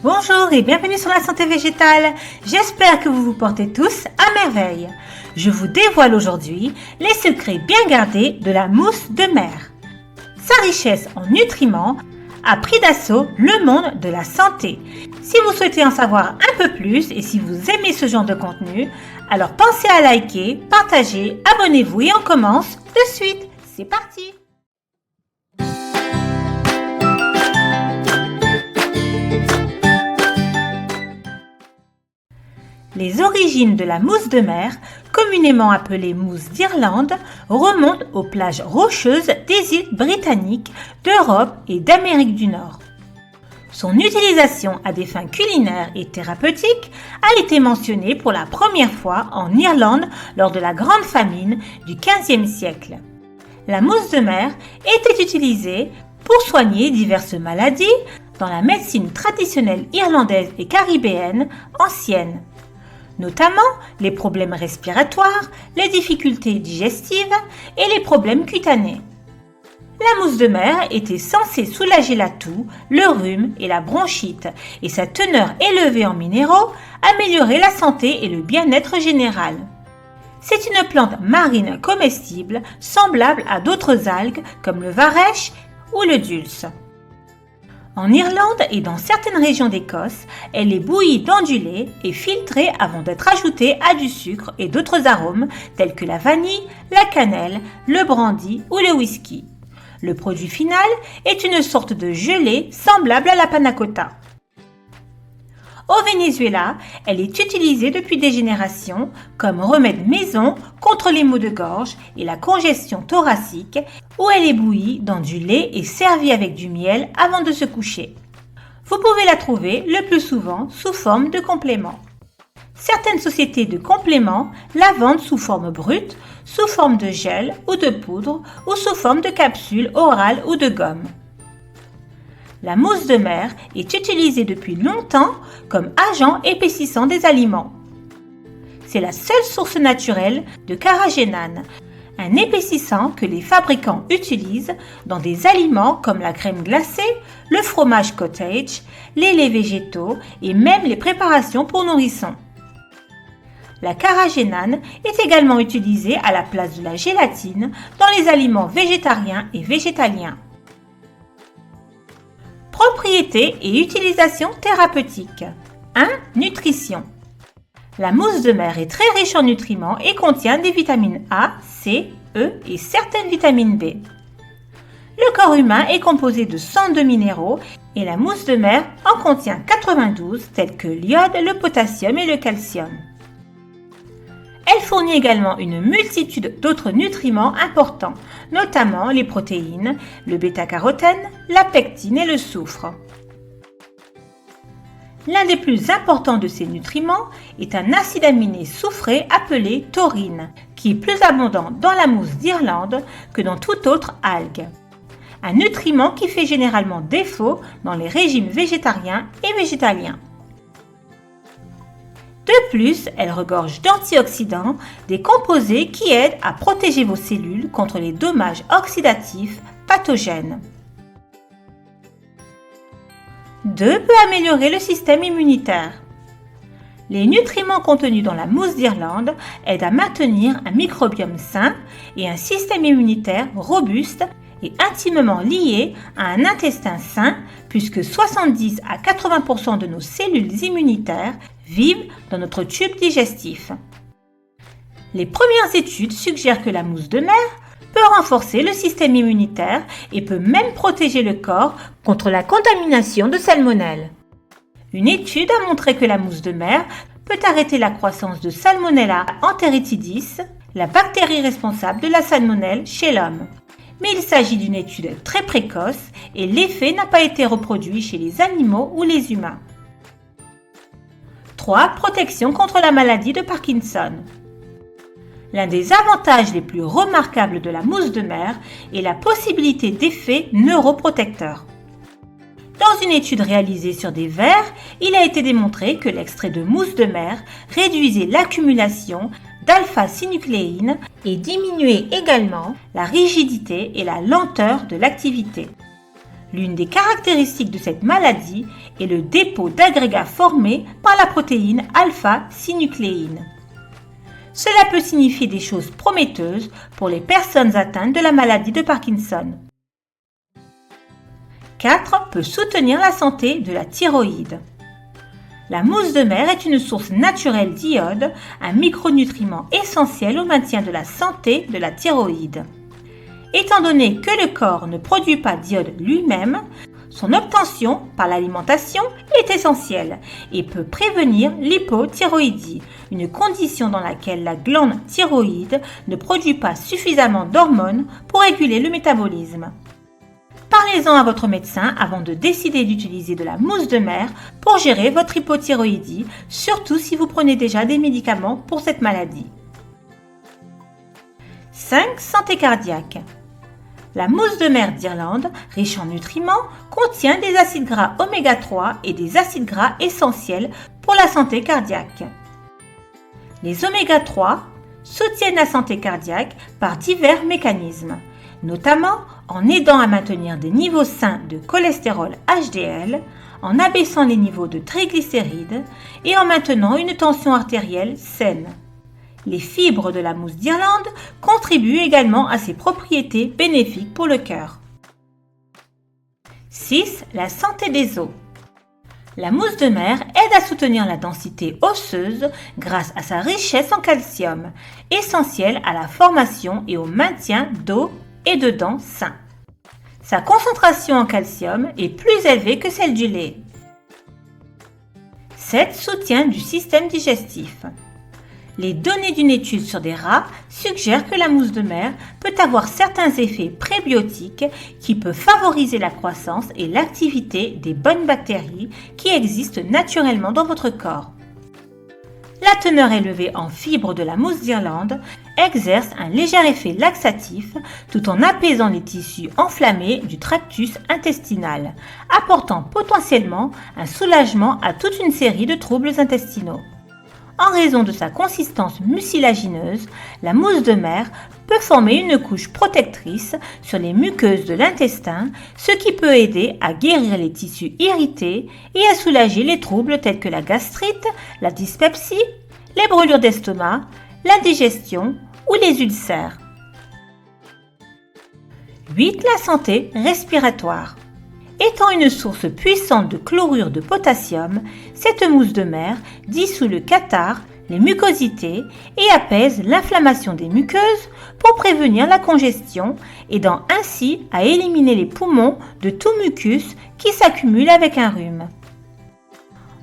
Bonjour et bienvenue sur la santé végétale. J'espère que vous vous portez tous à merveille. Je vous dévoile aujourd'hui les secrets bien gardés de la mousse de mer. Sa richesse en nutriments a pris d'assaut le monde de la santé. Si vous souhaitez en savoir un peu plus et si vous aimez ce genre de contenu, alors pensez à liker, partager, abonnez-vous et on commence de suite. C'est parti! Les origines de la mousse de mer, communément appelée mousse d'Irlande, remontent aux plages rocheuses des îles britanniques, d'Europe et d'Amérique du Nord. Son utilisation à des fins culinaires et thérapeutiques a été mentionnée pour la première fois en Irlande lors de la Grande Famine du XVe siècle. La mousse de mer était utilisée pour soigner diverses maladies dans la médecine traditionnelle irlandaise et caribéenne ancienne, notamment les problèmes respiratoires, les difficultés digestives et les problèmes cutanés. La mousse de mer était censée soulager la toux, le rhume et la bronchite et sa teneur élevée en minéraux améliorait la santé et le bien-être général. C'est une plante marine comestible semblable à d'autres algues comme le varech ou le dulse. En Irlande et dans certaines régions d'Écosse, elle est bouillie dans du lait et filtrée avant d'être ajoutée à du sucre et d'autres arômes tels que la vanille, la cannelle, le brandy ou le whisky. Le produit final est une sorte de gelée semblable à la panna cotta. Au Venezuela, elle est utilisée depuis des générations comme remède maison contre les maux de gorge et la congestion thoracique, où elle est bouillie dans du lait et servie avec du miel avant de se coucher. Vous pouvez la trouver le plus souvent sous forme de complément. Certaines sociétés de compléments la vendent sous forme brute, sous forme de gel ou de poudre ou sous forme de capsules orales ou de gomme. La mousse de mer est utilisée depuis longtemps comme agent épaississant des aliments. C'est la seule source naturelle de carragénane, un épaississant que les fabricants utilisent dans des aliments comme la crème glacée, le fromage cottage, les laits végétaux et même les préparations pour nourrissons. La carragénane est également utilisée à la place de la gélatine dans les aliments végétariens et végétaliens. Propriétés et utilisation thérapeutique. 1. Nutrition. La mousse de mer est très riche en nutriments et contient des vitamines A, C, E et certaines vitamines B. Le corps humain est composé de 102 minéraux et la mousse de mer en contient 92 tels que l'iode, le potassium et le calcium. Elle fournit également une multitude d'autres nutriments importants, notamment les protéines, le bêta-carotène, la pectine et le soufre. L'un des plus importants de ces nutriments est un acide aminé soufré appelé taurine, qui est plus abondant dans la mousse d'Irlande que dans toute autre algue. Un nutriment qui fait généralement défaut dans les régimes végétariens et végétaliens. De plus, elle regorge d'antioxydants, des composés qui aident à protéger vos cellules contre les dommages oxydatifs pathogènes. 2. Peut améliorer le système immunitaire. Les nutriments contenus dans la mousse d'Irlande aident à maintenir un microbiome sain et un système immunitaire robuste et intimement lié à un intestin sain puisque 70 à 80% de nos cellules immunitaires vivent dans notre tube digestif. Les premières études suggèrent que la mousse de mer peut renforcer le système immunitaire et peut même protéger le corps contre la contamination de salmonelle. Une étude a montré que la mousse de mer peut arrêter la croissance de Salmonella enteritidis, la bactérie responsable de la salmonelle chez l'homme. Mais il s'agit d'une étude très précoce et l'effet n'a pas été reproduit chez les animaux ou les humains. 3. Protection contre la maladie de Parkinson. L'un des avantages les plus remarquables de la mousse de mer est la possibilité d'effets neuroprotecteurs. Dans une étude réalisée sur des vers, il a été démontré que l'extrait de mousse de mer réduisait l'accumulation d'alpha-synucléine et diminuait également la rigidité et la lenteur de l'activité. L'une des caractéristiques de cette maladie est le dépôt d'agrégats formés par la protéine alpha-synucléine. Cela peut signifier des choses prometteuses pour les personnes atteintes de la maladie de Parkinson. 4. Peut soutenir la santé de la thyroïde. La mousse de mer est une source naturelle d'iode, un micronutriment essentiel au maintien de la santé de la thyroïde. Étant donné que le corps ne produit pas d'iode lui-même, son obtention par l'alimentation est essentielle et peut prévenir l'hypothyroïdie, une condition dans laquelle la glande thyroïde ne produit pas suffisamment d'hormones pour réguler le métabolisme. Parlez-en à votre médecin avant de décider d'utiliser de la mousse de mer pour gérer votre hypothyroïdie, surtout si vous prenez déjà des médicaments pour cette maladie. 5. Santé cardiaque. La mousse de mer d'Irlande, riche en nutriments, contient des acides gras oméga 3 et des acides gras essentiels pour la santé cardiaque. Les oméga 3 soutiennent la santé cardiaque par divers mécanismes, notamment en aidant à maintenir des niveaux sains de cholestérol HDL, en abaissant les niveaux de triglycérides et en maintenant une tension artérielle saine. Les fibres de la mousse d'Irlande contribuent également à ses propriétés bénéfiques pour le cœur. 6. La santé des os. La mousse de mer aide à soutenir la densité osseuse grâce à sa richesse en calcium, essentiel à la formation et au maintien d'os et de dents sains. Sa concentration en calcium est plus élevée que celle du lait. 7. Soutien du système digestif. Les données d'une étude sur des rats suggèrent que la mousse de mer peut avoir certains effets prébiotiques qui peuvent favoriser la croissance et l'activité des bonnes bactéries qui existent naturellement dans votre corps. La teneur élevée en fibres de la mousse d'Irlande exerce un léger effet laxatif tout en apaisant les tissus enflammés du tractus intestinal, apportant potentiellement un soulagement à toute une série de troubles intestinaux. En raison de sa consistance mucilagineuse, la mousse de mer peut former une couche protectrice sur les muqueuses de l'intestin, ce qui peut aider à guérir les tissus irrités et à soulager les troubles tels que la gastrite, la dyspepsie, les brûlures d'estomac, l'indigestion ou les ulcères. 8. La santé respiratoire. Étant une source puissante de chlorure de potassium, cette mousse de mer dissout le catarrhe, les mucosités et apaise l'inflammation des muqueuses pour prévenir la congestion, aidant ainsi à éliminer les poumons de tout mucus qui s'accumule avec un rhume.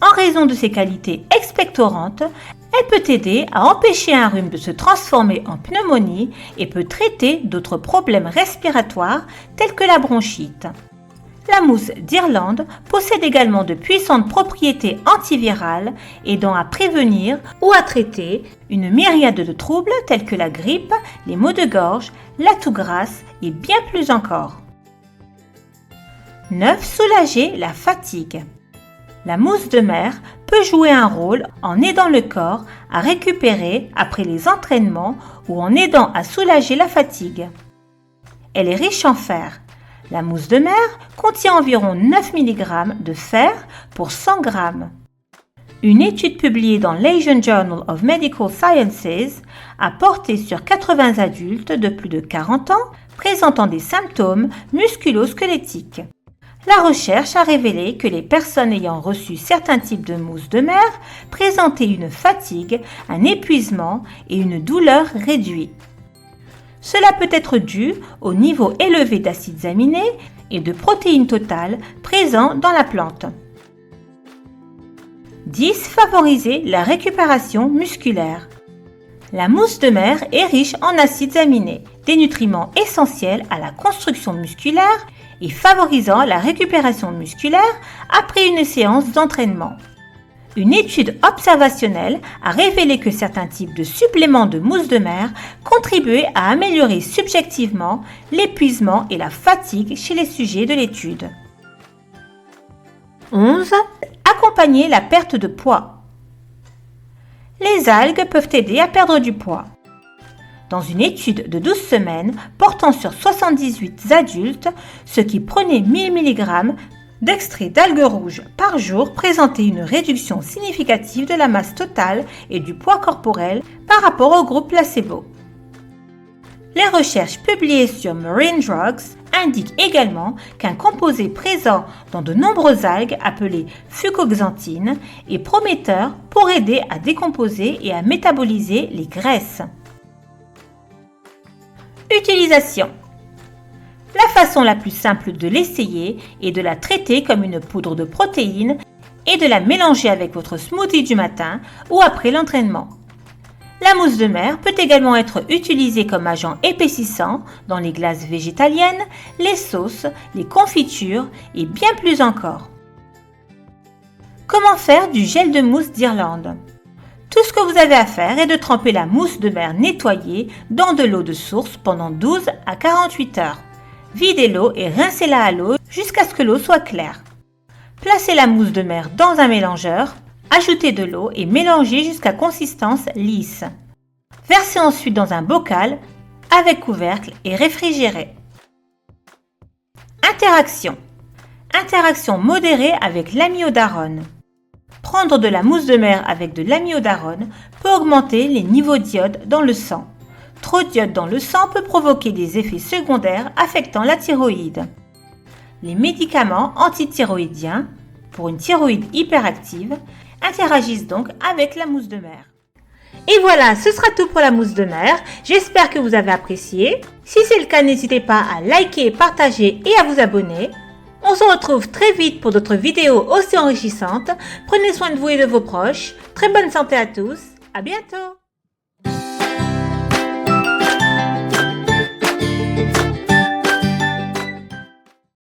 En raison de ses qualités expectorantes, elle peut aider à empêcher un rhume de se transformer en pneumonie et peut traiter d'autres problèmes respiratoires tels que la bronchite. La mousse d'Irlande possède également de puissantes propriétés antivirales aidant à prévenir ou à traiter une myriade de troubles tels que la grippe, les maux de gorge, la toux grasse et bien plus encore. 9. Soulager la fatigue. La mousse de mer peut jouer un rôle en aidant le corps à récupérer après les entraînements ou en aidant à soulager la fatigue. Elle est riche en fer. La mousse de mer contient environ 9 mg de fer pour 100 g. Une étude publiée dans l'Asian Journal of Medical Sciences a porté sur 80 adultes de plus de 40 ans présentant des symptômes musculo-squelettiques. La recherche a révélé que les personnes ayant reçu certains types de mousse de mer présentaient une fatigue, un épuisement et une douleur réduite. Cela peut être dû au niveau élevé d'acides aminés et de protéines totales présents dans la plante. 10. Favoriser la récupération musculaire. La mousse de mer est riche en acides aminés, des nutriments essentiels à la construction musculaire et favorisant la récupération musculaire après une séance d'entraînement. Une étude observationnelle a révélé que certains types de suppléments de mousse de mer contribuaient à améliorer subjectivement l'épuisement et la fatigue chez les sujets de l'étude. 11. Accompagner la perte de poids. Les algues peuvent aider à perdre du poids. dans une étude de 12 semaines portant sur 78 adultes, ceux qui prenaient 1000 mg d'extrait d'algues rouges par jour présentaient une réduction significative de la masse totale et du poids corporel par rapport au groupe placebo. Les recherches publiées sur Marine Drugs indiquent également qu'un composé présent dans de nombreuses algues appelé fucoxanthine est prometteur pour aider à décomposer et à métaboliser les graisses. Utilisation. La façon la plus simple de l'essayer est de la traiter comme une poudre de protéines et de la mélanger avec votre smoothie du matin ou après l'entraînement. La mousse de mer peut également être utilisée comme agent épaississant dans les glaces végétaliennes, les sauces, les confitures et bien plus encore. Comment faire du gel de mousse d'Irlande? Tout ce que vous avez à faire est de tremper la mousse de mer nettoyée dans de l'eau de source pendant 12 à 48 heures. Videz l'eau et rincez-la à l'eau jusqu'à ce que l'eau soit claire. Placez la mousse de mer dans un mélangeur, ajoutez de l'eau et mélangez jusqu'à consistance lisse. Versez ensuite dans un bocal avec couvercle et réfrigérez. Interaction. Interaction modérée avec l'amiodarone. Prendre de la mousse de mer avec de l'amiodarone peut augmenter les niveaux d'iode dans le sang. Trop d'iode dans le sang peut provoquer des effets secondaires affectant la thyroïde. Les médicaments antithyroïdiens, pour une thyroïde hyperactive, interagissent donc avec la mousse de mer. Et voilà, ce sera tout pour la mousse de mer. J'espère que vous avez apprécié. Si c'est le cas, n'hésitez pas à liker, partager et à vous abonner. On se retrouve très vite pour d'autres vidéos aussi enrichissantes. Prenez soin de vous et de vos proches. Très bonne santé à tous. À bientôt.